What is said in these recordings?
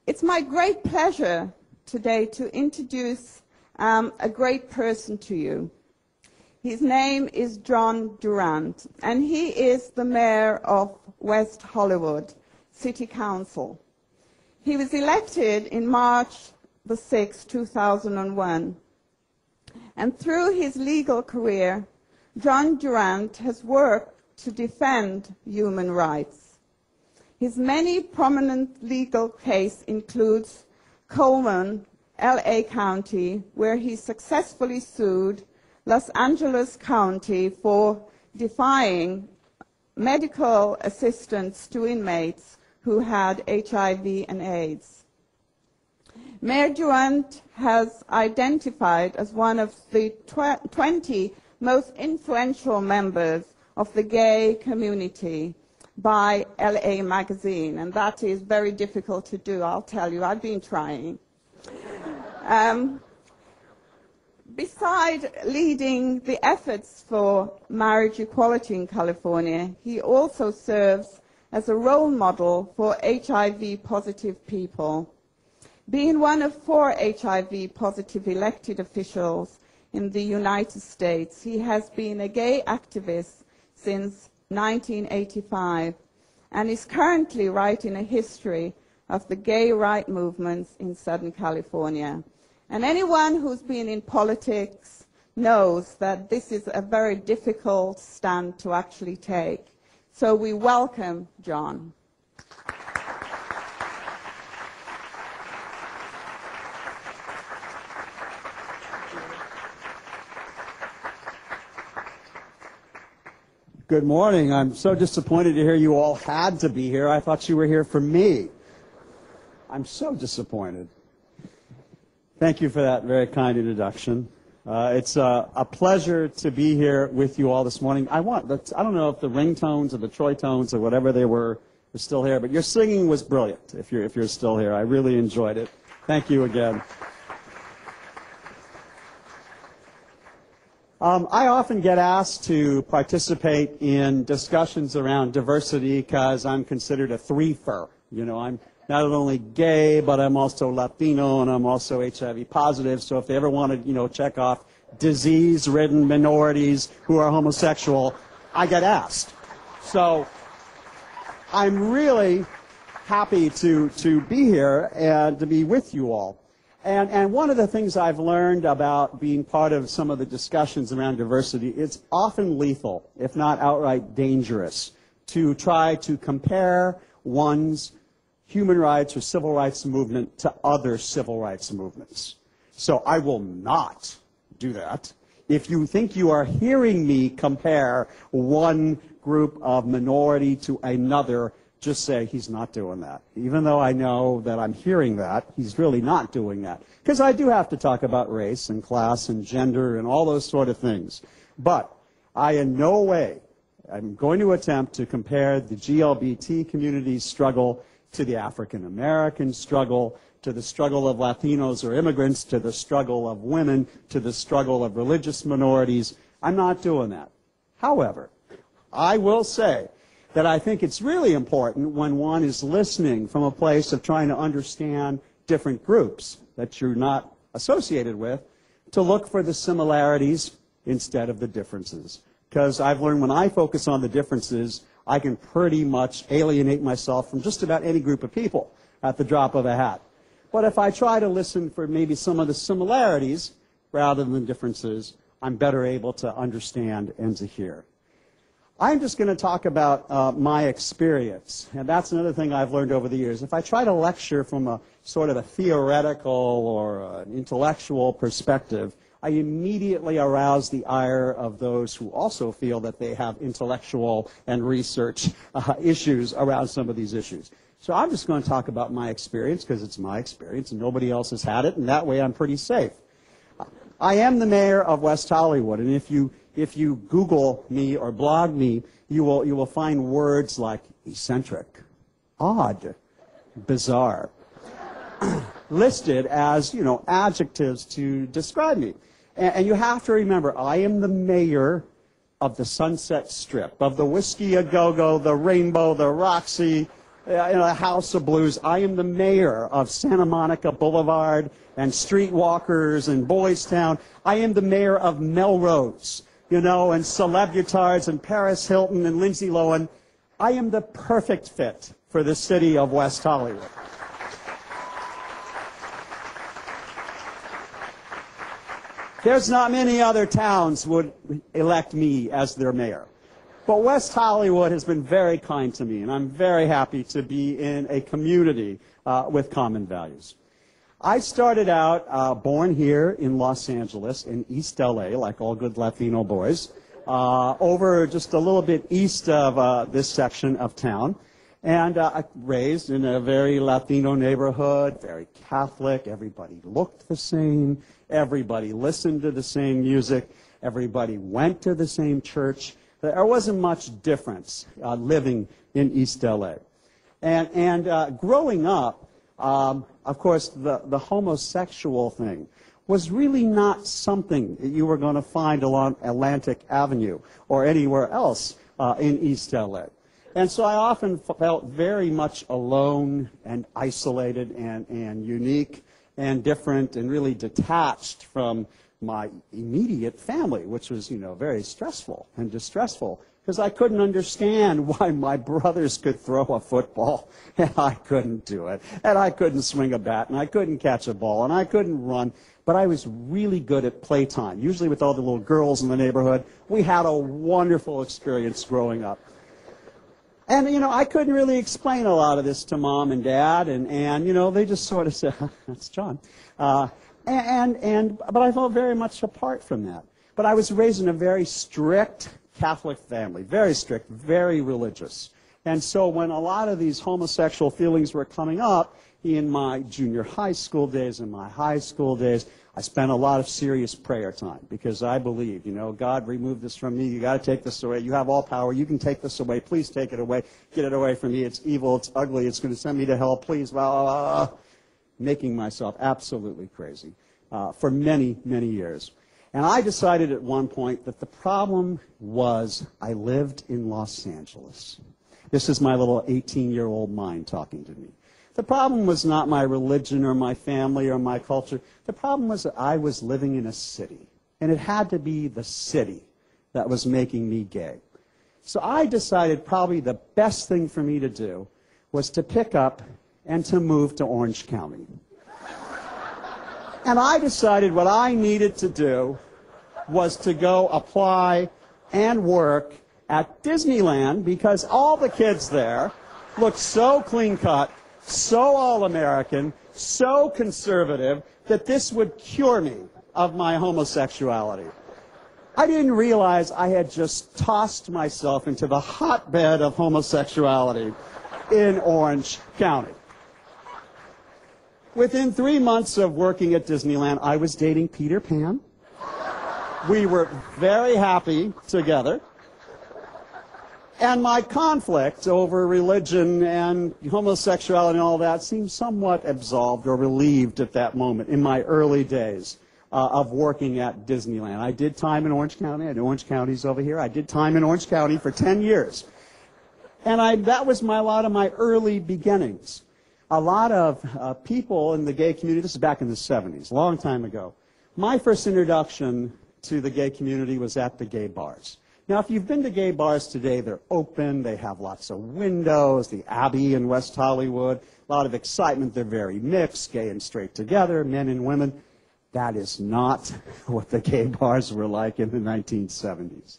It's my great pleasure today to introduce a great person to you. His name is John Duran, and he is the mayor of West Hollywood City Council. He was elected in March the 6th, 2001. And through his legal career, John Duran has worked to defend human rights. His many prominent legal case includes Kolcum, LA County, where he successfully sued Los Angeles County for defying medical assistance to inmates who had HIV and AIDS. Mayor Duran has identified as one of the 20 most influential members of the gay community by LA Magazine, and that is very difficult to do, I'll tell you. I've been trying. Besides leading the efforts for marriage equality in California, he also serves as a role model for HIV-positive people. Being one of 4 HIV-positive elected officials in the United States, he has been a gay activist since 1985 and is currently writing a history of the gay rights movements in Southern California. And anyone who's been in politics knows that this is a very difficult stand to actually take. So we welcome John. Good morning. I'm so disappointed to hear you all had to be here. I thought you were here for me. I'm so disappointed. Thank you for that very kind introduction. It's a pleasure to be here with you all this morning. I don't know if the ringtones or the Troy tones or whatever they were still here, but your singing was brilliant if you're still here. I really enjoyed it. Thank you again. I often get asked to participate in discussions around diversity because I'm considered a threefer. You know, I'm not only gay, but I'm also Latino and I'm also HIV positive. So if they ever want to, check off disease-ridden minorities who are homosexual, I get asked. So I'm really happy to be here and to be with you all. And one of the things I've learned about being part of some of the discussions around diversity, it's often lethal, if not outright dangerous, to try to compare one's human rights or civil rights movement to other civil rights movements. So I will not do that. If you think you are hearing me compare one group of minority to another, just say he's not doing that. Even though I know that I'm hearing that, he's really not doing that. Because I do have to talk about race and class and gender and all those sort of things. But I in no way am going to attempt to compare the GLBT community's struggle to the African American struggle, to the struggle of Latinos or immigrants, to the struggle of women, to the struggle of religious minorities. I'm not doing that. However, I will say that I think it's really important when one is listening from a place of trying to understand different groups that you're not associated with, to look for the similarities instead of the differences. Because I've learned when I focus on the differences, I can pretty much alienate myself from just about any group of people at the drop of a hat. But if I try to listen for maybe some of the similarities rather than differences, I'm better able to understand and to hear. I'm just going to talk about my experience, and that's another thing I've learned over the years. If I try to lecture from a sort of a theoretical or an intellectual perspective, I immediately arouse the ire of those who also feel that they have intellectual and research issues around some of these issues. So I'm just going to talk about my experience because it's my experience and nobody else has had it, and that way I'm pretty safe. I am the mayor of West Hollywood, and if you Google me or blog me, you will find words like eccentric, odd, bizarre, listed as, adjectives to describe me. And you have to remember, I am the mayor of the Sunset Strip, of the Whiskey A Go-Go, the Rainbow, the Roxy, a house of blues. I am the mayor of Santa Monica Boulevard and Streetwalkers and Boys Town. I am the mayor of Melrose, and Celebutards and Paris Hilton and Lindsay Lohan. I am the perfect fit for the city of West Hollywood. There's not many other towns would elect me as their mayor. But West Hollywood has been very kind to me, and I'm very happy to be in a community with common values. I started out born here in Los Angeles, in East LA, like all good Latino boys, over just a little bit east of this section of town. And raised in a very Latino neighborhood, very Catholic. Everybody looked the same. Everybody listened to the same music. Everybody went to the same church. There wasn't much difference living in East LA. And growing up, of course, the homosexual thing was really not something that you were going to find along Atlantic Avenue or anywhere else in East LA. And so I often felt very much alone and isolated and unique and different and really detached from my immediate family, which was, very stressful and distressful because I couldn't understand why my brothers could throw a football and I couldn't do it, and I couldn't swing a bat, and I couldn't catch a ball, and I couldn't run. But I was really good at playtime, usually with all the little girls in the neighborhood. We had a wonderful experience growing up. And, I couldn't really explain a lot of this to Mom and Dad, and they just sort of said, that's John. But I felt very much apart from that. But I was raised in a very strict Catholic family, very strict, very religious. And so when a lot of these homosexual feelings were coming up in my junior high school days and my high school days, I spent a lot of serious prayer time because I believed, God, remove this from me. You got to take this away. You have all power. You can take this away. Please take it away. Get it away from me. It's evil. It's ugly. It's going to send me to hell. Please. Blah, blah, blah. Making myself absolutely crazy for many, many years. And I decided at one point that the problem was I lived in Los Angeles. This is my little 18-year-old mind talking to me. The problem was not my religion or my family or my culture. The problem was that I was living in a city, and it had to be the city that was making me gay. So I decided probably the best thing for me to do was to pick up and to move to Orange County. And I decided what I needed to do was to go apply and work at Disneyland because all the kids there looked so clean-cut, so all-American, so conservative, that this would cure me of my homosexuality. I didn't realize I had just tossed myself into the hotbed of homosexuality in Orange County. Within 3 months of working at Disneyland, I was dating Peter Pan. We were very happy together. And my conflict over religion and homosexuality and all that seemed somewhat absolved or relieved at that moment in my early days of working at Disneyland. I did time in Orange County. I know Orange County's over here. I did time in Orange County for 10 years. And that was a lot of my early beginnings. A lot of people in the gay community, this is back in the 70s, a long time ago. My first introduction to the gay community was at the gay bars. Now, if you've been to gay bars today, they're open, they have lots of windows, the Abbey in West Hollywood, a lot of excitement, they're very mixed, gay and straight together, men and women. That is not what the gay bars were like in the 1970s.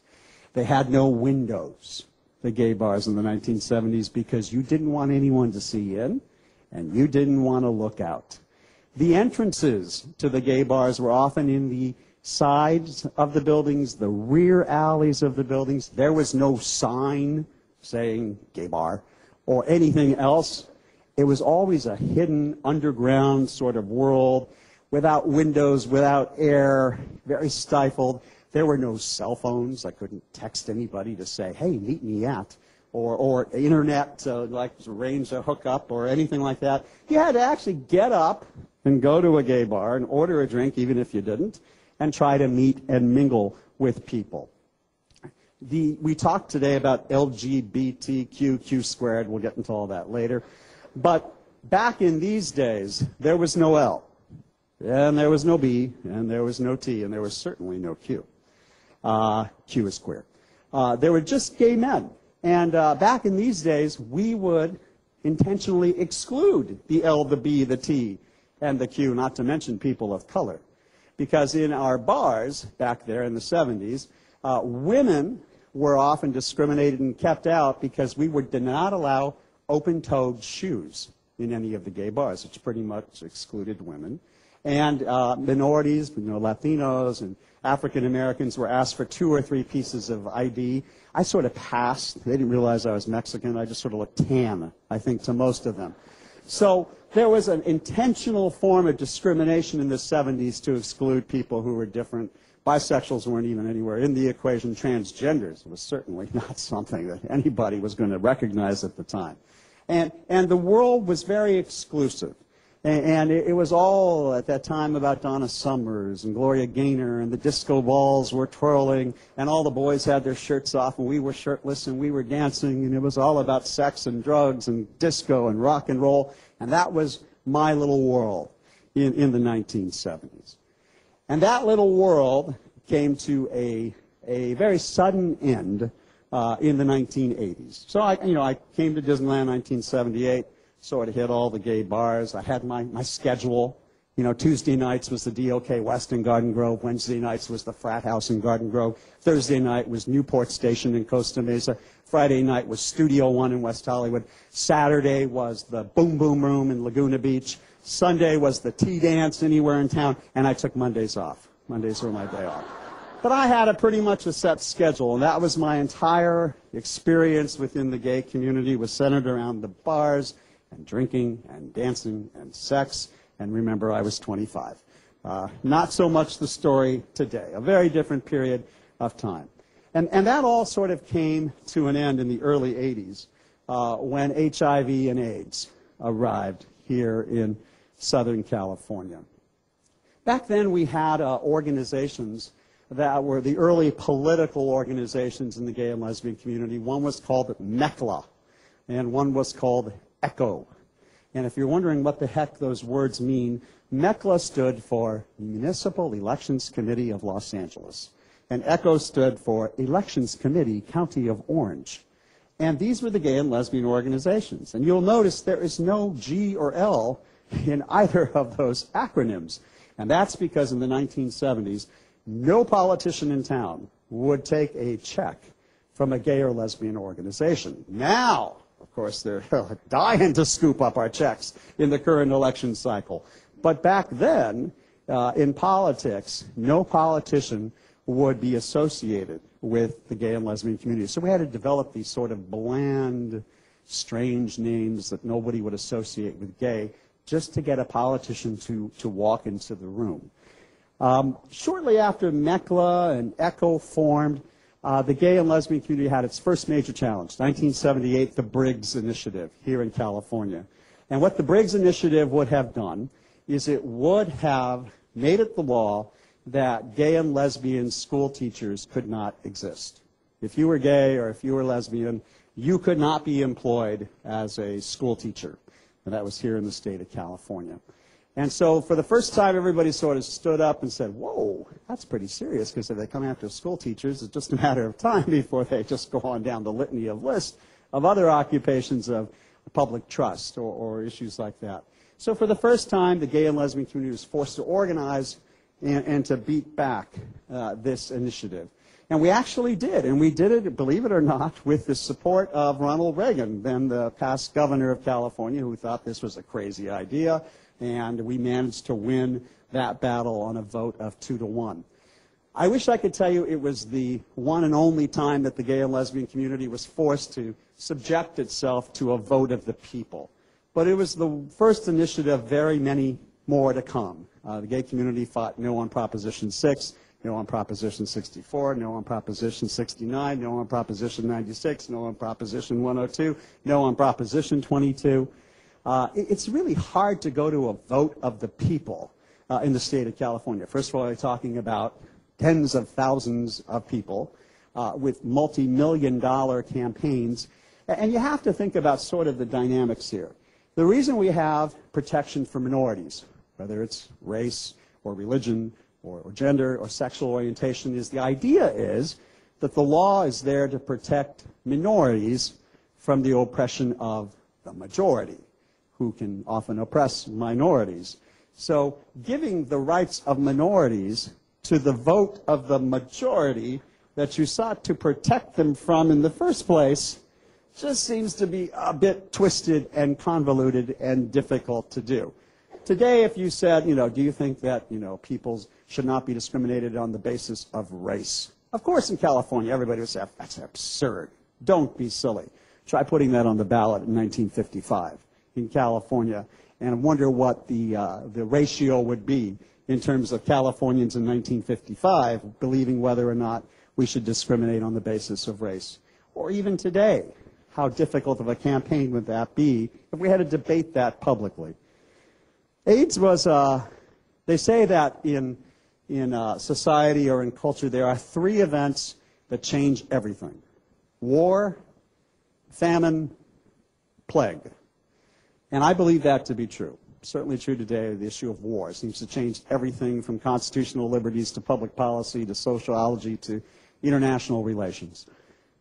They had no windows, the gay bars in the 1970s, because you didn't want anyone to see in, and you didn't want to look out. The entrances to the gay bars were often in the sides of the buildings, the rear alleys of the buildings. There was no sign saying gay bar or anything else. It was always a hidden underground sort of world without windows, without air, very stifled. There were no cell phones. I couldn't text anybody to say, hey, meet me at, or internet to arrange a hookup or anything like that. You had to actually get up and go to a gay bar and order a drink, even if you didn't, and try to meet and mingle with people. We talked today about LGBTQ, Q squared. We'll get into all that later. But back in these days, there was no L, and there was no B, and there was no T, and there was certainly no Q. Q is queer. There were just gay men. And back in these days, we would intentionally exclude the L, the B, the T, and the Q, not to mention people of color. Because in our bars back there in the 70s, women were often discriminated and kept out because we did not allow open-toed shoes in any of the gay bars, which pretty much excluded women. And minorities, Latinos and African Americans were asked for 2 or 3 pieces of ID. I sort of passed. They didn't realize I was Mexican. I just sort of looked tan, I think, to most of them. So there was an intentional form of discrimination in the 70s to exclude people who were different. Bisexuals weren't even anywhere in the equation. Transgenders was certainly not something that anybody was going to recognize at the time. And the world was very exclusive. And it was all at that time about Donna Summers and Gloria Gaynor, and the disco balls were twirling, and all the boys had their shirts off, and we were shirtless, and we were dancing, and it was all about sex and drugs and disco and rock and roll. And that was my little world in the 1970s. And that little world came to a very sudden end in the 1980s. So I came to Disneyland in 1978. Sort of hit all the gay bars. I had my schedule. Tuesday nights was the DOK West in Garden Grove. Wednesday nights was the Frat House in Garden Grove. Thursday night was Newport Station in Costa Mesa. Friday night was Studio One in West Hollywood. Saturday was the Boom Boom Room in Laguna Beach. Sunday was the Tea Dance anywhere in town. And I took Mondays off. Mondays were my day off. But I had pretty much a set schedule, and that was my entire experience within the gay community, was centered around the bars and drinking and dancing and sex. And remember, I was 25. Not so much the story today, a very different period of time. And that all sort of came to an end in the early 80s when HIV and AIDS arrived here in Southern California. Back then, we had organizations that were the early political organizations in the gay and lesbian community. One was called MECLA, and one was called ECHO. And if you're wondering what the heck those words mean, MECLA stood for Municipal Elections Committee of Los Angeles, and ECHO stood for Elections Committee, County of Orange. And these were the gay and lesbian organizations. And you'll notice there is no G or L in either of those acronyms. And that's because in the 1970s, no politician in town would take a check from a gay or lesbian organization. Now, of course, they're dying to scoop up our checks in the current election cycle. But back then, in politics, no politician would be associated with the gay and lesbian community. So we had to develop these sort of bland, strange names that nobody would associate with gay just to get a politician to walk into the room. Shortly after MECLA and ECHO formed, the gay and lesbian community had its first major challenge, 1978, the Briggs Initiative here in California. And what the Briggs Initiative would have done is it would have made it the law that gay and lesbian school teachers could not exist. If you were gay or if you were lesbian, you could not be employed as a school teacher. And that was here in the state of California. And so for the first time, everybody sort of stood up and said, whoa, that's pretty serious, because if they come after school teachers, it's just a matter of time before they just go on down the litany of list of other occupations of public trust or issues like that. So for the first time, the gay and lesbian community was forced to organize and to beat back this initiative. And we actually did, and we did it, believe it or not, with the support of Ronald Reagan, then the past governor of California, who thought this was a crazy idea, and we managed to win that battle on a vote of 2-1. I wish I could tell you it was the one and only time that the gay and lesbian community was forced to subject itself to a vote of the people. But it was the first initiative, very many more to come. The gay community fought no on Proposition 6, no on Proposition 64, no on Proposition 69, no on Proposition 96, no on Proposition 102, no on Proposition 22. It's really hard to go to a vote of the people in the state of California. First of all, we're talking about tens of thousands of people. with multi-million-dollar campaigns. And you have to think about sort of the dynamics here. The reason we have protection for minorities, whether it's race or religion or gender or sexual orientation, is the idea is that the law is there to protect minorities from the oppression of the majority, who can often oppress minorities. So giving the rights of minorities to the vote of the majority that you sought to protect them from in the first place just seems to be a bit twisted and convoluted and difficult to do. Today, if you said, do you think that, people should not be discriminated on the basis of race? Of course, in California, everybody would say, that's absurd. Don't be silly. Try putting that on the ballot in 1955 in California and wonder what the ratio would be in terms of Californians in 1955 believing whether or not we should discriminate on the basis of race. Or even today, how difficult of a campaign would that be if we had to debate that publicly? AIDS was, they say that in society or in culture there are three events that change everything: war, famine, plague. And I believe that to be true. Certainly true today. The issue of war seems to change everything from constitutional liberties to public policy to sociology to international relations.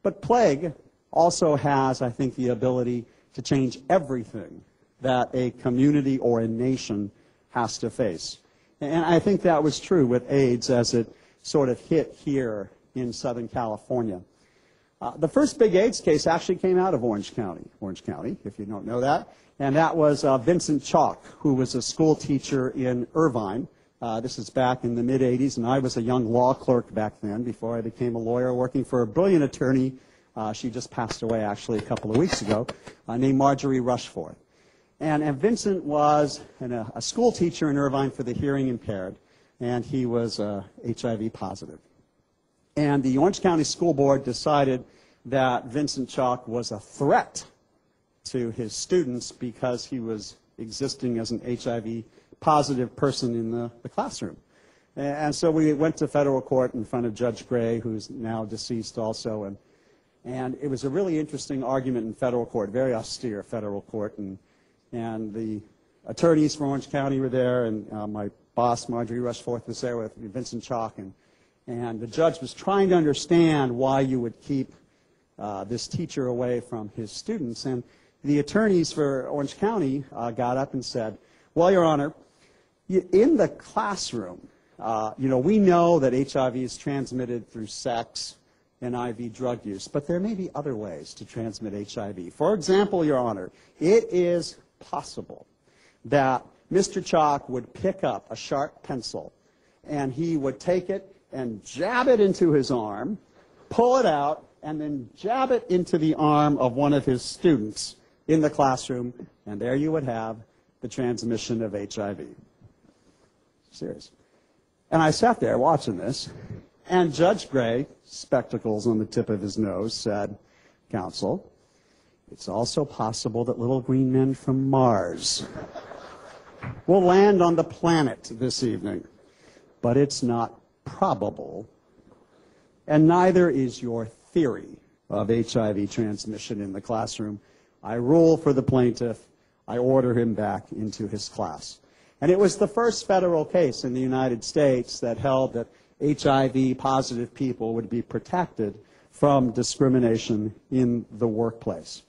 But plague also has, I think, the ability to change everything that a community or a nation has to face. And I think that was true with AIDS as it sort of hit here in Southern California. The first big AIDS case actually came out of Orange County, if you don't know that, and that was Vincent Chalk, who was a school teacher in Irvine. This is back in the mid-'80s, and I was a young law clerk back then before I became a lawyer, working for a brilliant attorney. She just passed away, actually, a couple of weeks ago, named Marjorie Rushforth. And Vincent was a school teacher in Irvine for the hearing impaired, and he was HIV positive. And the Orange County School Board decided that Vincent Chalk was a threat to his students because he was existing as an HIV-positive person in the classroom. And so we went to federal court in front of Judge Gray, who's now deceased also, and it was a really interesting argument in federal court, very austere federal court, and the attorneys from Orange County were there, and my boss, Marjorie Rushforth, was there with Vincent Chalk, and the judge was trying to understand why you would keep this teacher away from his students. And the attorneys for Orange County got up and said, well, Your Honor, in the classroom, we know that HIV is transmitted through sex and IV drug use, but there may be other ways to transmit HIV. For example, Your Honor, it is possible that Mr. Chalk would pick up a sharp pencil and he would take it and jab it into his arm, pull it out, and then jab it into the arm of one of his students in the classroom, and there you would have the transmission of HIV. Serious. And I sat there watching this, and Judge Gray, spectacles on the tip of his nose, said, Counsel, it's also possible that little green men from Mars will land on the planet this evening, but it's not probable, and neither is your theory of HIV transmission in the classroom. I rule for the plaintiff. I order him back into his class. And it was the first federal case in the United States that held that HIV-positive people would be protected from discrimination in the workplace.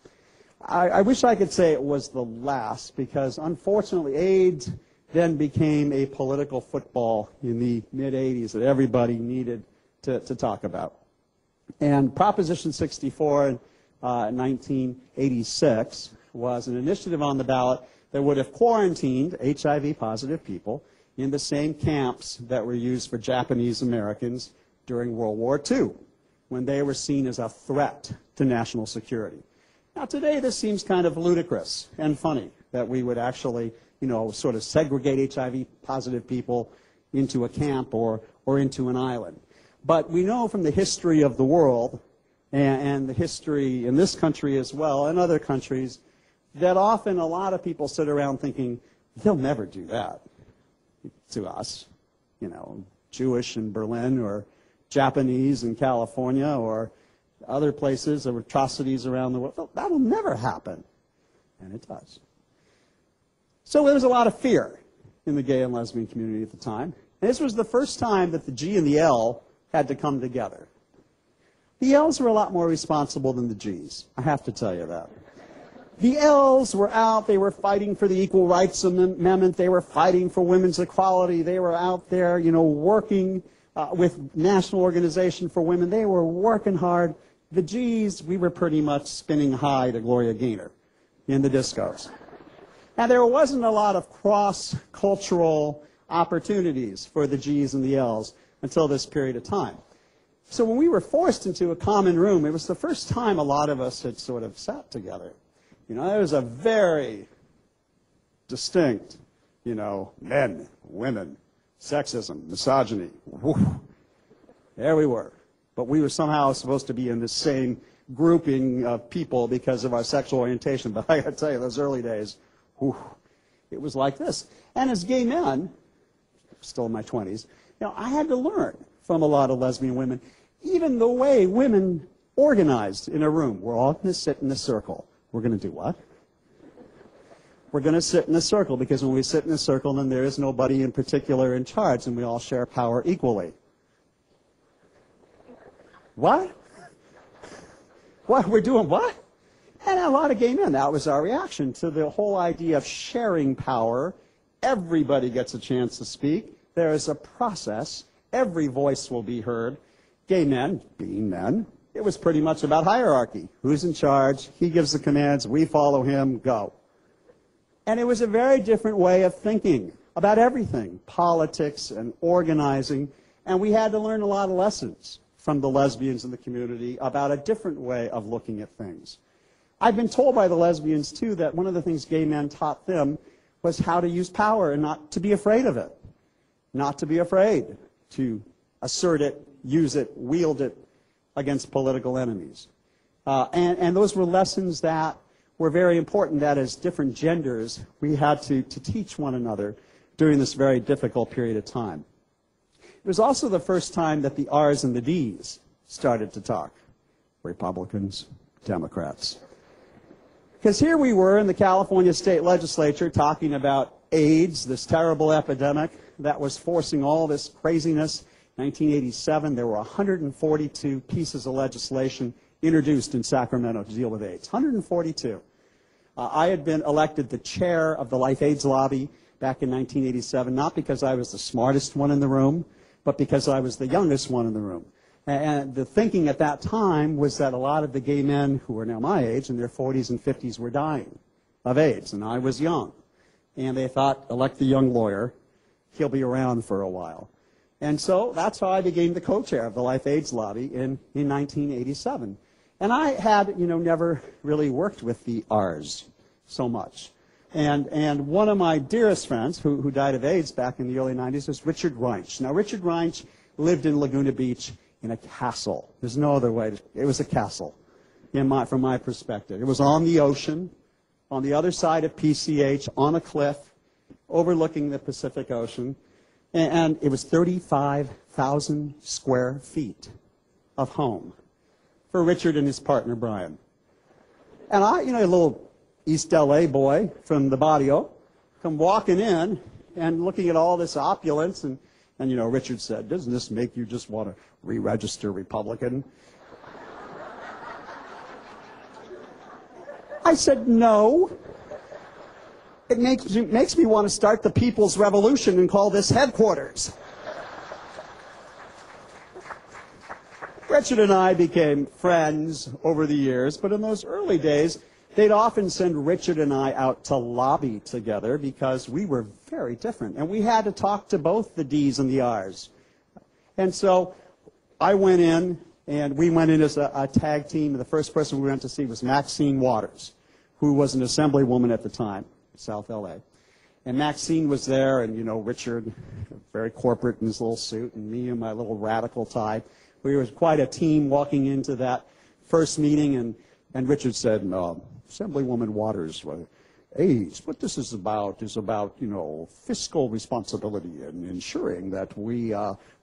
I wish I could say it was the last, because unfortunately AIDS then became a political football in the mid-'80s that everybody needed to talk about. And Proposition 64 in 1986 was an initiative on the ballot that would have quarantined HIV-positive people in the same camps that were used for Japanese Americans during World War II, when they were seen as a threat to national security. Now, today this seems kind of ludicrous and funny that we would actually, sort of segregate HIV-positive people into a camp or into an island. But we know from the history of the world and the history in this country as well and other countries that often a lot of people sit around thinking, they'll never do that to us, Jewish in Berlin or Japanese in California or other places or atrocities around the world. That will never happen. And it does. So there was a lot of fear in the gay and lesbian community at the time. And this was the first time that the G and the L had to come together. The L's were a lot more responsible than the G's. I have to tell you that. The L's were out. They were fighting for the Equal Rights Amendment. They were fighting for women's equality. They were out there, working with National Organization for Women. They were working hard. The G's, we were pretty much spinning high to Gloria Gaynor in the discos. And there wasn't a lot of cross-cultural opportunities for the G's and the L's until this period of time. So when we were forced into a common room, it was the first time a lot of us had sort of sat together. There was a very distinct, men, women, sexism, misogyny. Woo. There we were. But we were somehow supposed to be in the same grouping of people because of our sexual orientation. But I got to tell you, those early days, it was like this. And as gay men, still in my 20s, I had to learn from a lot of lesbian women, even the way women organized in a room. We're all going to sit in a circle. We're going to do what? We're going to sit in a circle, because when we sit in a circle, then there is nobody in particular in charge, and we all share power equally. What? What? We're doing what? And a lot of gay men, that was our reaction to the whole idea of sharing power. Everybody gets a chance to speak. There is a process. Every voice will be heard. Gay men, being men, it was pretty much about hierarchy. Who's in charge? He gives the commands. We follow him. Go. And it was a very different way of thinking about everything, politics and organizing. And we had to learn a lot of lessons from the lesbians in the community about a different way of looking at things. I've been told by the lesbians, too, that one of the things gay men taught them was how to use power and not to be afraid of it. Not to be afraid to assert it, use it, wield it against political enemies. And those were lessons that were very important, that as different genders, we had to teach one another during this very difficult period of time. It was also the first time that the R's and the D's started to talk. Republicans, Democrats. Because here we were in the California state legislature talking about AIDS, this terrible epidemic that was forcing all this craziness. 1987, there were 142 pieces of legislation introduced in Sacramento to deal with AIDS. 142. I had been elected the chair of the Life AIDS lobby back in 1987, not because I was the smartest one in the room, but because I was the youngest one in the room. And the thinking at that time was that a lot of the gay men who were now my age, in their 40s and 50s, were dying of AIDS, and I was young. And they thought, elect the young lawyer, he'll be around for a while. And so that's how I became the co-chair of the Life AIDS lobby in 1987. And I had, never really worked with the R's so much. And one of my dearest friends who died of AIDS back in the early 90s was Richard Reinsch. Now, Richard Reinsch lived in Laguna Beach in a castle. There's no other way. It was a castle from my perspective. It was on the ocean, on the other side of PCH, on a cliff, overlooking the Pacific Ocean. And it was 35,000 square feet of home for Richard and his partner, Brian. And I, a little East L.A. boy from the barrio, come walking in and looking at all this opulence. And Richard said, doesn't this make you just want to re-register Republican? I said, no. It makes me want to start the People's Revolution and call this headquarters. Richard and I became friends over the years, but in those early days, they'd often send Richard and I out to lobby together because we were very different, and we had to talk to both the D's and the R's. And so I went in, and we went in as a tag team, and the first person we went to see was Maxine Waters, who was an assemblywoman at the time. South L.A. And Maxine was there, and, Richard, very corporate in his little suit, and me in my little radical tie. We were quite a team walking into that first meeting, and Richard said, Assemblywoman Waters, AIDS, what this is about, you know, fiscal responsibility and ensuring that we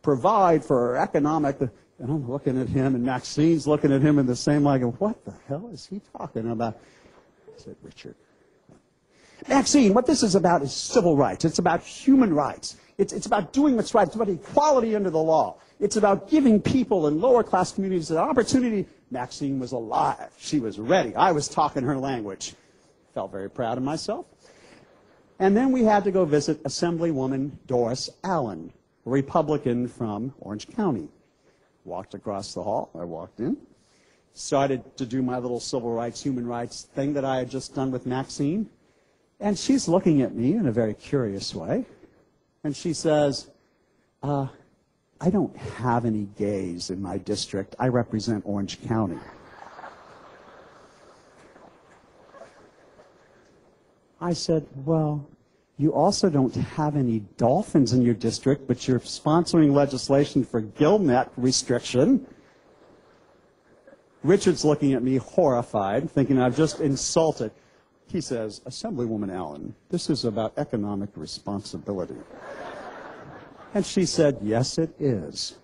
provide for economic, and I'm looking at him, and Maxine's looking at him in the same way, what the hell is he talking about? I said, Richard, Maxine, what this is about is civil rights. It's about human rights. It's about doing what's right. It's about equality under the law. It's about giving people in lower class communities an opportunity. Maxine was alive. She was ready. I was talking her language. Felt very proud of myself. And then we had to go visit Assemblywoman Doris Allen, a Republican from Orange County. Walked across the hall. I walked in. Started to do my little civil rights, human rights thing that I had just done with Maxine. And she's looking at me in a very curious way. And she says, I don't have any gays in my district. I represent Orange County. I said, well, you also don't have any dolphins in your district, but you're sponsoring legislation for gill net restriction. Richard's looking at me horrified, thinking I've just insulted. He says, Assemblywoman Allen, this is about economic responsibility. And she said, yes, it is.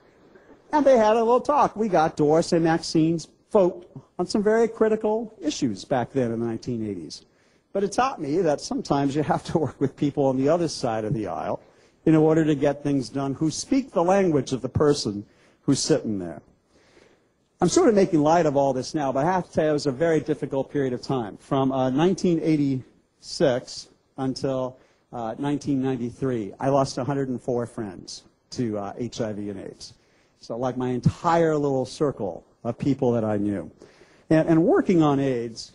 And they had a little talk. We got Doris and Maxine's vote on some very critical issues back then in the 1980s. But it taught me that sometimes you have to work with people on the other side of the aisle in order to get things done who speak the language of the person who's sitting there. I'm sort of making light of all this now, but I have to tell you it was a very difficult period of time. From 1986 until 1993, I lost 104 friends to HIV and AIDS. So like my entire little circle of people that I knew. And working on AIDS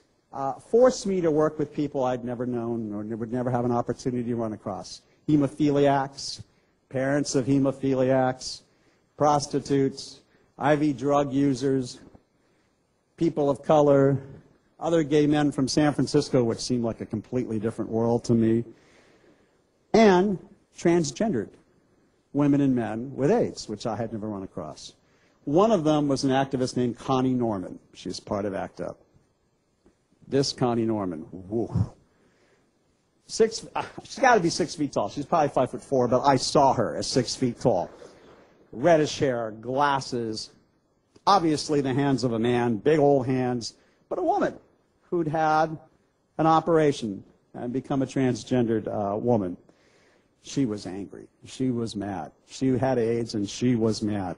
forced me to work with people I'd never known or would never have an opportunity to run across. Hemophiliacs, parents of hemophiliacs, prostitutes, IV drug users, people of color, other gay men from San Francisco, which seemed like a completely different world to me, and transgendered women and men with AIDS, which I had never run across. One of them was an activist named Connie Norman. She was part of ACT UP. This Connie Norman, woo. She's got to be 6 feet tall. She's probably 5'4", but I saw her as 6 feet tall. Reddish hair, glasses, obviously the hands of a man, big old hands, but a woman who'd had an operation and become a transgendered woman. She was angry. She was mad. She had AIDS and she was mad.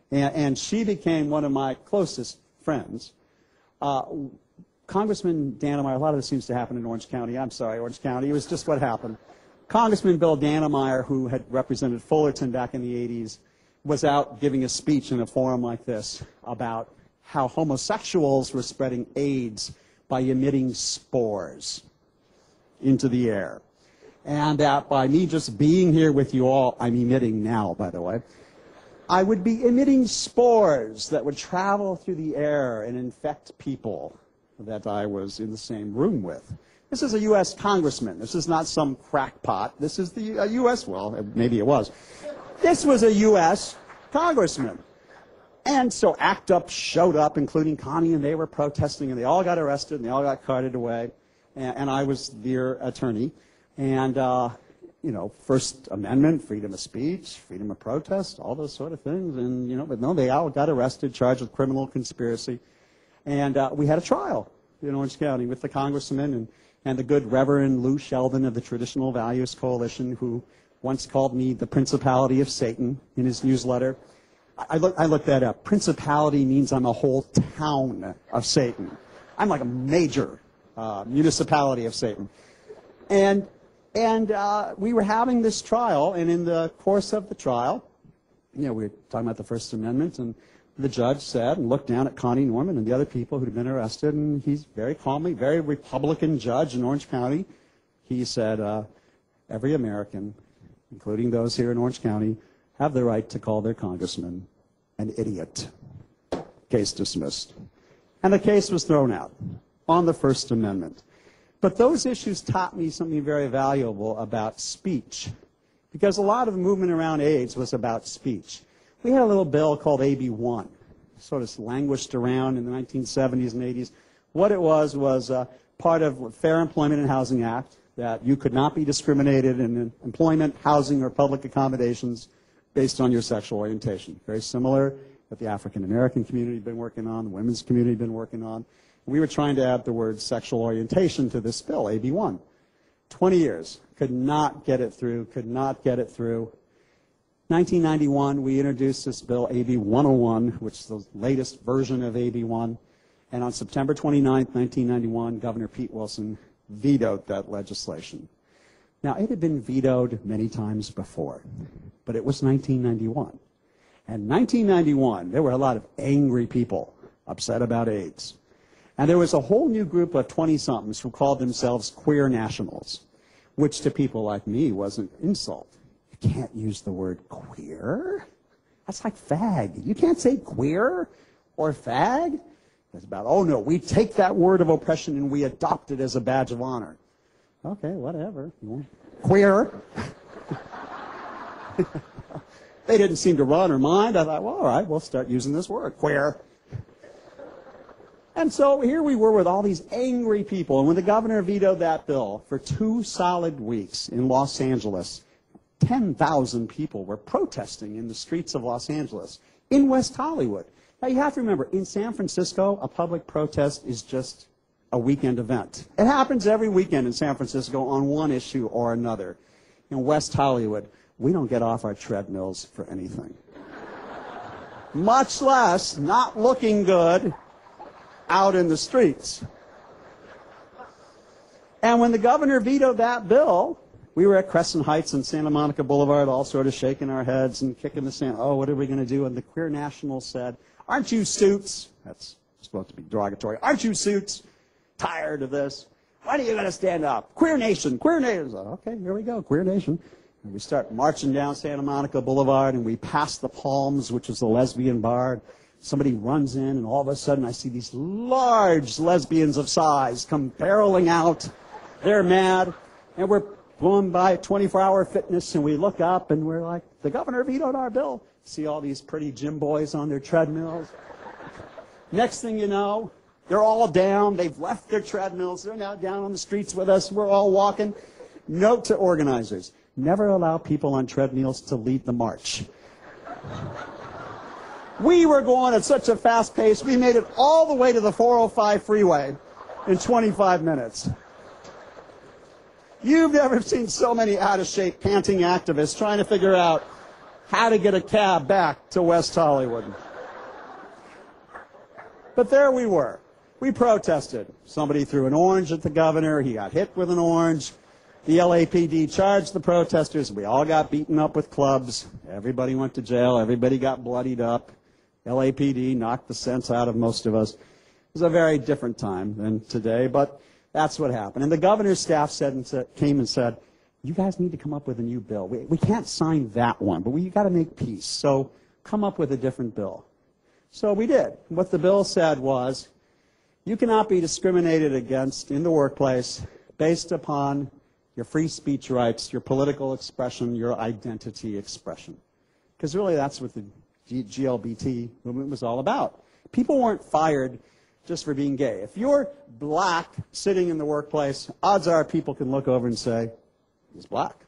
And she became one of my closest friends. Congressman Dannemeyer, a lot of this seems to happen in Orange County. I'm sorry, Orange County. It was just what happened. Congressman Bill Dannemeyer, who had represented Fullerton back in the 80s, was out giving a speech in a forum like this about how homosexuals were spreading AIDS by emitting spores into the air. And that by me just being here with you all, I'm emitting now, by the way, I would be emitting spores that would travel through the air and infect people that I was in the same room with. This is a U.S. congressman. This is not some crackpot. This is the U.S., well, maybe it was. This was a U.S. congressman. And so ACT UP showed up, including Connie, and they were protesting, and they all got arrested, and they all got carted away. And I was their attorney. And, you know, First Amendment, freedom of speech, freedom of protest, all those sort of things. And, you know, but no, they all got arrested, charged with criminal conspiracy. And we had a trial in Orange County with the congressman and the good Reverend Lou Sheldon of the Traditional Values Coalition, who once called me the Principality of Satan in his newsletter. I looked that up. Principality means I'm a whole town of Satan. I'm like a major municipality of Satan. And we were having this trial, and in the course of the trial, you know, we were talking about the First Amendment, and the judge said and looked down at Connie Norman and the other people who'd been arrested, and he's very calmly, very Republican judge in Orange County. He said, every American, including those here in Orange County, have the right to call their congressman an idiot. Case dismissed. And the case was thrown out on the First Amendment. But those issues taught me something very valuable about speech, because a lot of the movement around AIDS was about speech. We had a little bill called AB 1, sort of languished around in the 1970s and 80s. What it was part of the Fair Employment and Housing Act, that you could not be discriminated in employment, housing, or public accommodations based on your sexual orientation. Very similar that the African American community had been working on, the women's community had been working on. We were trying to add the word sexual orientation to this bill, AB 1. 20 years. Could not get it through, could not get it through. 1991, we introduced this bill, AB 101, which is the latest version of AB 1. And on September 29, 1991, Governor Pete Wilson vetoed that legislation. Now, it had been vetoed many times before, but it was 1991. And 1991, there were a lot of angry people upset about AIDS. And there was a whole new group of 20-somethings who called themselves queer nationals, which to people like me was an insult. You can't use the word queer. That's like fag. You can't say queer or fag. It's about, oh no, we take that word of oppression and we adopt it as a badge of honor. Okay, whatever. Queer. They didn't seem to run or mind. I thought, well, all right, we'll start using this word, queer. And so here we were with all these angry people. And when the governor vetoed that bill for 2 solid weeks in Los Angeles, 10,000 people were protesting in the streets of Los Angeles, in West Hollywood. Now, you have to remember, in San Francisco, a public protest is just a weekend event. It happens every weekend in San Francisco on one issue or another. In West Hollywood, we don't get off our treadmills for anything. Much less not looking good out in the streets. And when the governor vetoed that bill, we were at Crescent Heights and Santa Monica Boulevard, all sort of shaking our heads and kicking the sand. Oh, what are we going to do? And the queer nationals said, aren't you suits? That's supposed to be derogatory. Aren't you suits tired of this? When are you going to stand up? Queer nation, queer nation. Okay, here we go, queer nation. And we start marching down Santa Monica Boulevard, and we pass the Palms, which is the lesbian bar. Somebody runs in, and all of a sudden I see these large lesbians of size come barreling out. They're mad, and we're going by 24-hour fitness, and we look up, and we're like, the governor vetoed our bill. See all these pretty gym boys on their treadmills. Next thing you know, they're all down. They've left their treadmills. They're now down on the streets with us. We're all walking. Note to organizers, never allow people on treadmills to lead the march. We were going at such a fast pace, we made it all the way to the 405 freeway in 25 minutes. You've never seen so many out-of-shape, panting activists trying to figure out how to get a cab back to West Hollywood. But there we were. We protested. Somebody threw an orange at the governor. He got hit with an orange. The LAPD charged the protesters. We all got beaten up with clubs. Everybody went to jail. Everybody got bloodied up. LAPD knocked the sense out of most of us. It was a very different time than today, but that's what happened. And the governor's staff came and said, you guys need to come up with a new bill. We can't sign that one, but we've got to make peace. So come up with a different bill. So we did. What the bill said was, you cannot be discriminated against in the workplace based upon your free speech rights, your political expression, your identity expression. Because really that's what the GLBT movement was all about. People weren't fired just for being gay. If you're black sitting in the workplace, odds are people can look over and say, he's black.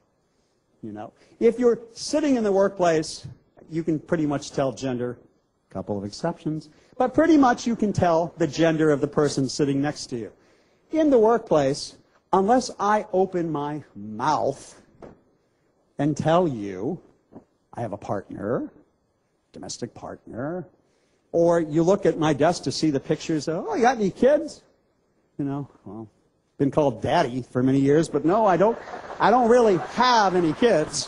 You know, if you're sitting in the workplace, you can pretty much tell gender, a couple of exceptions, but pretty much you can tell the gender of the person sitting next to you. In the workplace, unless I open my mouth and tell you I have a partner, domestic partner, or you look at my desk to see the pictures of, oh, you got any kids? You know, well, been called daddy for many years, but no, I don't really have any kids.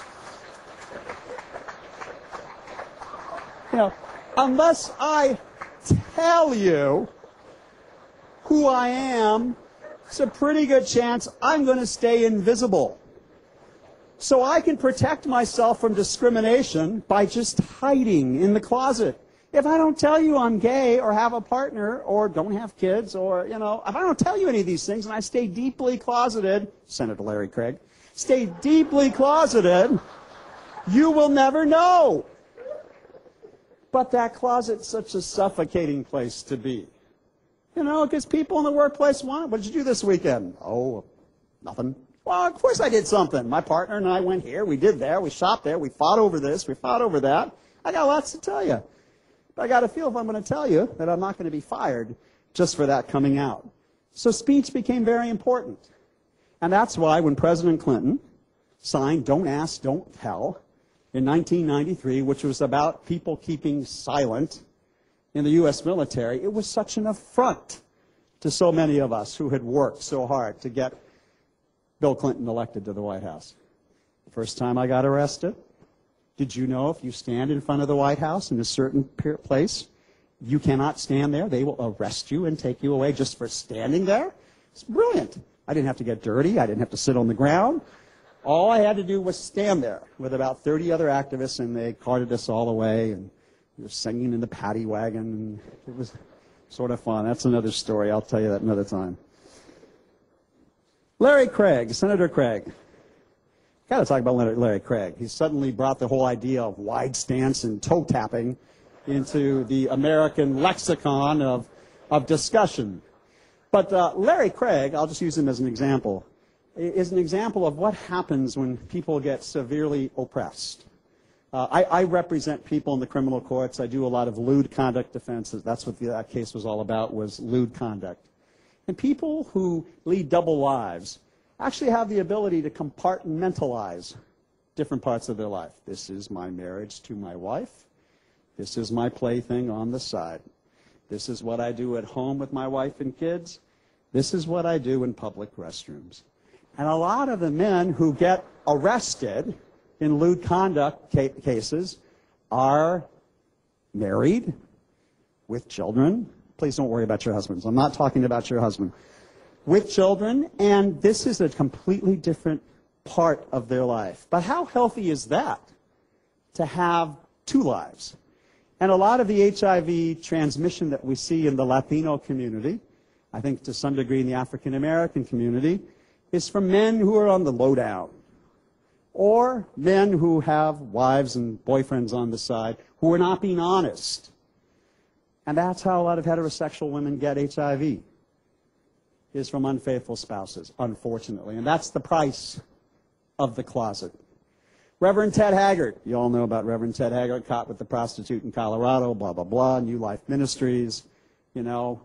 You know, unless I tell you who I am, it's a pretty good chance I'm going to stay invisible. So I can protect myself from discrimination by just hiding in the closet. If I don't tell you I'm gay or have a partner or don't have kids or, you know, if I don't tell you any of these things and I stay deeply closeted, Senator Larry Craig, stay deeply closeted, you will never know. But that closet's such a suffocating place to be. You know, because people in the workplace want it. What did you do this weekend? Oh, nothing. Well, of course I did something. My partner and I went here, we did there, we shopped there, we fought over this, we fought over that. I got lots to tell you. But I got to feel if I'm going to tell you that I'm not going to be fired just for that coming out. So speech became very important. And that's why when President Clinton signed Don't Ask, Don't Tell in 1993, which was about people keeping silent in the U.S. military, it was such an affront to so many of us who had worked so hard to get Bill Clinton elected to the White House. The first time I got arrested, did you know if you stand in front of the White House in a certain place, you cannot stand there? They will arrest you and take you away just for standing there? It's brilliant. I didn't have to get dirty. I didn't have to sit on the ground. All I had to do was stand there with about 30 other activists, and they carted us all away, and we were singing in the paddy wagon, and it was sort of fun. That's another story. I'll tell you that another time. Larry Craig, Senator Craig. Got to talk about Larry Craig. He suddenly brought the whole idea of wide stance and toe tapping into the American lexicon of discussion. But Larry Craig, I'll just use him as an example, is an example of what happens when people get severely oppressed. I represent people in the criminal courts. I do a lot of lewd conduct defenses. That's what that case was all about, was lewd conduct. And people who lead double lives actually have the ability to compartmentalize different parts of their life. This is my marriage to my wife. This is my plaything on the side. This is what I do at home with my wife and kids. This is what I do in public restrooms. And a lot of the men who get arrested in lewd conduct cases are married with children. Please don't worry about your husbands. I'm not talking about your husband. With children, and this is a completely different part of their life. But how healthy is that, to have two lives? And a lot of the HIV transmission that we see in the Latino community, I think to some degree in the African American community, is from men who are on the lowdown, or men who have wives and boyfriends on the side who are not being honest. And that's how a lot of heterosexual women get HIV, is from unfaithful spouses, unfortunately. And that's the price of the closet. Reverend Ted Haggard, you all know about Reverend Ted Haggard, caught with the prostitute in Colorado, blah, blah, blah, New Life Ministries, you know.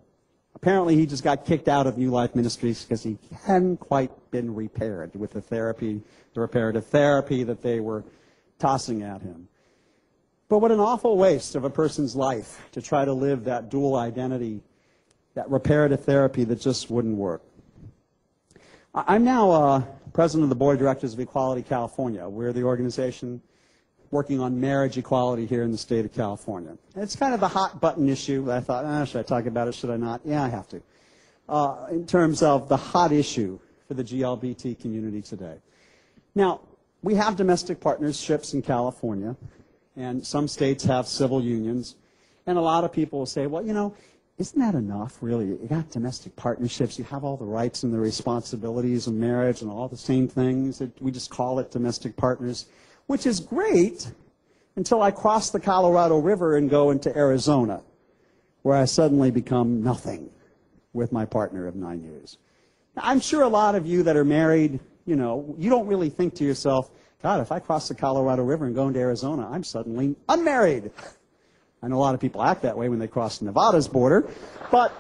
Apparently he just got kicked out of New Life Ministries because he hadn't quite been repaired with the therapy, the reparative therapy that they were tossing at him. But what an awful waste of a person's life to try to live that dual identity, that reparative therapy that just wouldn't work. I'm now president of the Board of Directors of Equality California. We're the organization working on marriage equality here in the state of California. It's kind of a hot button issue. I thought, should I talk about it, should I not? Yeah, I have to. In terms of the hot issue for the GLBT community today. Now, we have domestic partnerships in California, and some states have civil unions, and a lot of people will say, well, you know, isn't that enough, really? You got domestic partnerships, you have all the rights and the responsibilities of marriage and all the same things. We just call it domestic partners, which is great until I cross the Colorado River and go into Arizona, where I suddenly become nothing with my partner of 9 years. Now, I'm sure a lot of you that are married, you know, you don't really think to yourself, God, if I cross the Colorado River and go into Arizona, I'm suddenly unmarried. I know a lot of people act that way when they cross Nevada's border, but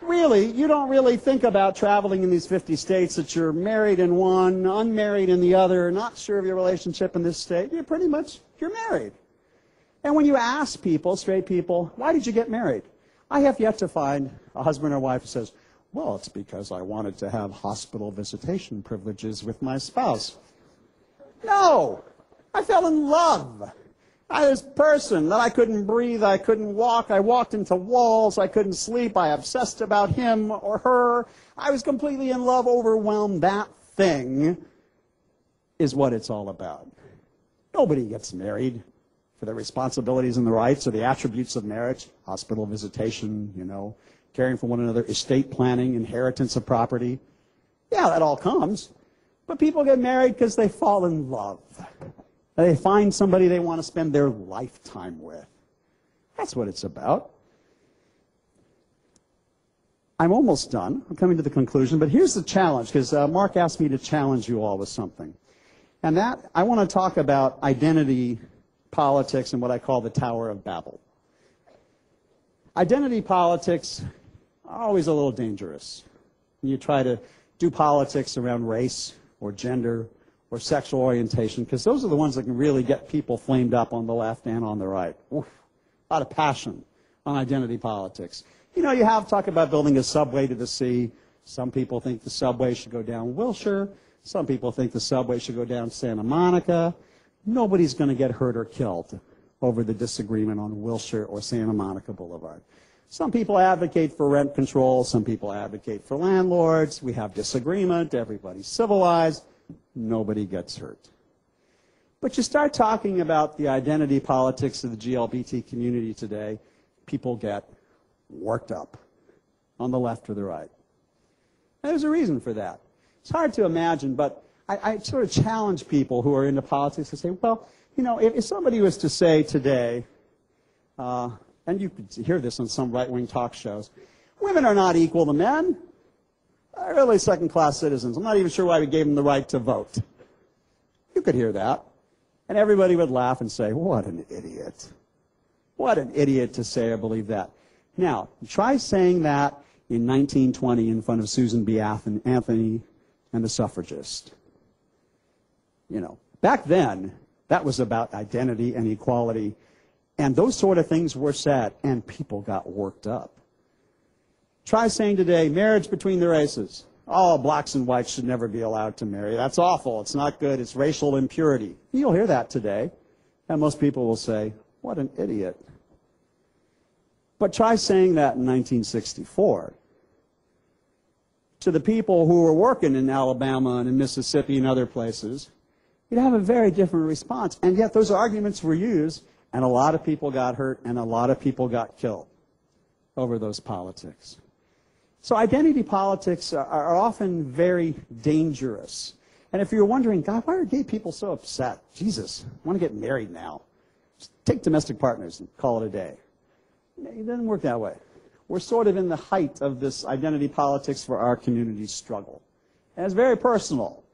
really, you don't really think about traveling in these 50 states that you're married in one, unmarried in the other, not sure of your relationship in this state. You're married. And when you ask people, straight people, why did you get married? I have yet to find a husband or wife who says, well, it's because I wanted to have hospital visitation privileges with my spouse. No, I fell in love. This person that I couldn't breathe, I couldn't walk, I walked into walls, I couldn't sleep, I obsessed about him or her. I was completely in love, overwhelmed. That thing is what it's all about. Nobody gets married for the responsibilities and the rights or the attributes of marriage, hospital visitation, you know, caring for one another, estate planning, inheritance of property. Yeah, that all comes. But people get married because they fall in love. They find somebody they want to spend their lifetime with. That's what it's about. I'm almost done. I'm coming to the conclusion, but here's the challenge, because Mark asked me to challenge you all with something. And that, I want to talk about identity politics and what I call the Tower of Babel. Identity politics are always a little dangerous. You try to do politics around race or gender or sexual orientation, because those are the ones that can really get people flamed up on the left and on the right. Oof, a lot of passion on identity politics. You know, you have talk about building a subway to the sea. Some people think the subway should go down Wilshire. Some people think the subway should go down Santa Monica. Nobody's going to get hurt or killed over the disagreement on Wilshire or Santa Monica Boulevard. Some people advocate for rent control. Some people advocate for landlords. We have disagreement. Everybody's civilized. Nobody gets hurt. But you start talking about the identity politics of the GLBT community today, people get worked up on the left or the right. And there's a reason for that. It's hard to imagine, but I sort of challenge people who are into politics to say, well, you know, if somebody was to say today, and you could hear this on some right-wing talk shows, women are not equal to men. They're really second-class citizens. I'm not even sure why we gave them the right to vote. You could hear that. And everybody would laugh and say, what an idiot. What an idiot to say or believe that. Now, try saying that in 1920 in front of Susan B. Anthony and the suffragists. You know, back then, that was about identity and equality, and those sort of things were said, and people got worked up. Try saying today, marriage between the races. Oh, blacks and whites should never be allowed to marry. That's awful. It's not good. It's racial impurity. You'll hear that today, and most people will say, what an idiot. But try saying that in 1964 to the people who were working in Alabama and in Mississippi and other places. You'd have a very different response. And yet those arguments were used, and a lot of people got hurt, and a lot of people got killed over those politics. So identity politics are often very dangerous. And if you're wondering, God, why are gay people so upset? Jesus, I want to get married now. Just take domestic partners and call it a day. It doesn't work that way. We're sort of in the height of this identity politics for our community's struggle. And it's very personal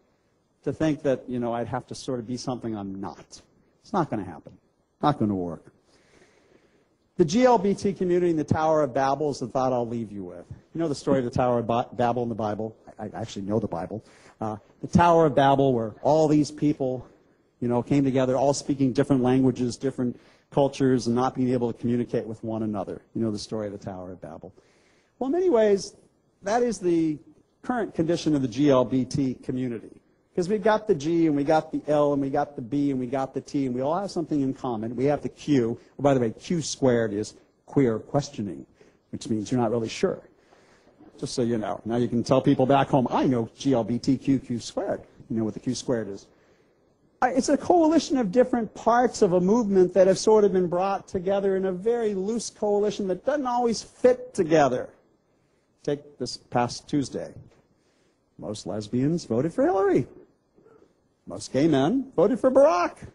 to think that, you know, I'd have to sort of be something I'm not. It's not going to happen. Not going to work. The GLBT community and the Tower of Babel is the thought I'll leave you with. You know the story of the Tower of Babel in the Bible? I actually know the Bible. The Tower of Babel, where all these people, you know, came together, all speaking different languages, different cultures, and not being able to communicate with one another. You know the story of the Tower of Babel. Well, in many ways, that is the current condition of the GLBT community. Because we've got the G, and we got the L, and we got the B, and we got the T, and we all have something in common. We have the Q. Oh, by the way, Q squared is queer questioning, which means you're not really sure. Just so you know. Now you can tell people back home, I know GLBTQ squared. You know what the Q squared is. It's a coalition of different parts of a movement that have sort of been brought together in a very loose coalition that doesn't always fit together. Take this past Tuesday. Most lesbians voted for Hillary. Most gay men voted for Barack.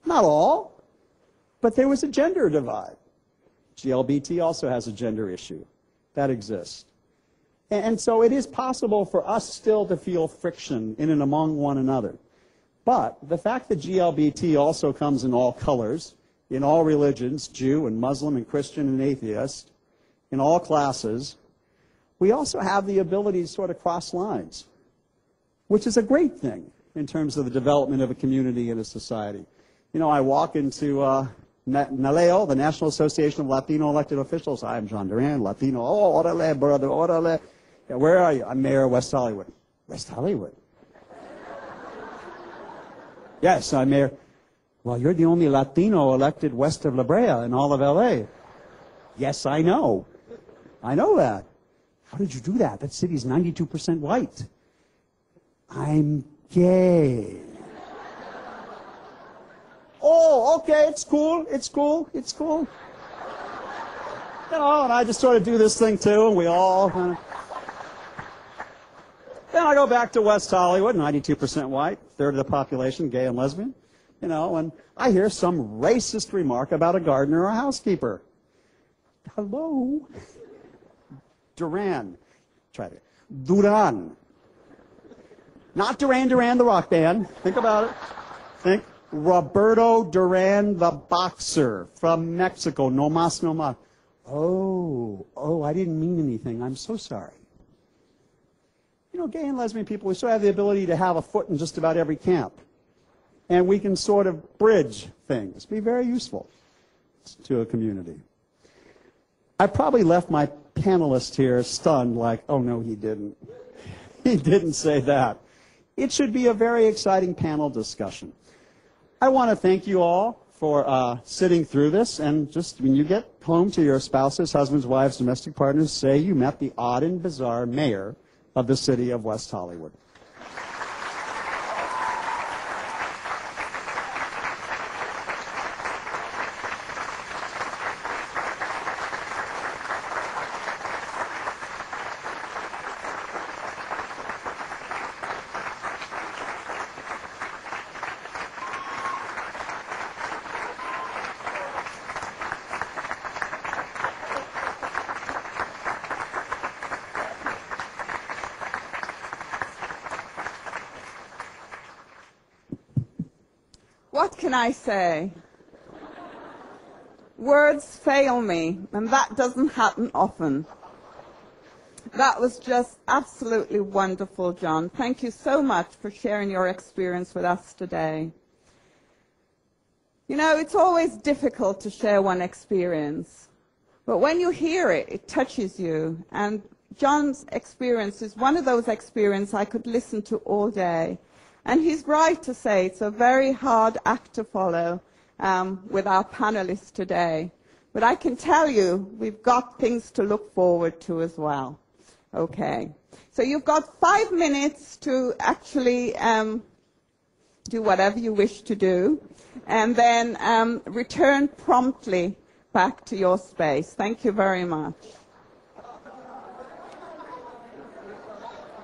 Not all, but there was a gender divide. GLBT also has a gender issue. That exists. And so it is possible for us still to feel friction in and among one another. But the fact that GLBT also comes in all colors, in all religions, Jew and Muslim and Christian and atheist, in all classes, we also have the ability to sort of cross lines, which is a great thing in terms of the development of a community and a society. You know, I walk into NALEO, the National Association of Latino Elected Officials. I'm John Duran, Latino. Oh, orale, brother, orale. Yeah, where are you? I'm Mayor of West Hollywood. West Hollywood? Yes, I'm Mayor. Well, you're the only Latino elected west of La Brea in all of L.A. Yes, I know. I know that. How did you do that? That city's 92% white. I'm gay. Oh, okay, it's cool, it's cool, it's cool. You know, and I just sort of do this thing too, and we all kind of... Then I go back to West Hollywood, 92% white, third of the population, gay and lesbian, you know, and I hear some racist remark about a gardener or a housekeeper. Hello? Duran. Try it. Duran. Not Duran Duran, the rock band. Think about it. Think Roberto Duran, the boxer from Mexico. No mas, no mas. Oh, I didn't mean anything. I'm so sorry. You know, gay and lesbian people, we sort of have the ability to have a foot in just about every camp. And we can sort of bridge things, be very useful to a community. I probably left my panelist here stunned, like, oh no, he didn't. He didn't say that. It should be a very exciting panel discussion. I want to thank you all for sitting through this, and just when you get home to your spouses, husbands, wives, domestic partners, say you met the odd and bizarre mayor of the city of West Hollywood. What can I say? Words fail me, and that doesn't happen often. That was just absolutely wonderful, John. Thank you so much for sharing your experience with us today. You know, it's always difficult to share one experience, but when you hear it, it touches you. And John's experience is one of those experiences I could listen to all day. And he's right to say it's a very hard act to follow with our panelists today. But I can tell you we've got things to look forward to as well. Okay. So you've got 5 minutes to actually do whatever you wish to do, and then return promptly back to your space. Thank you very much.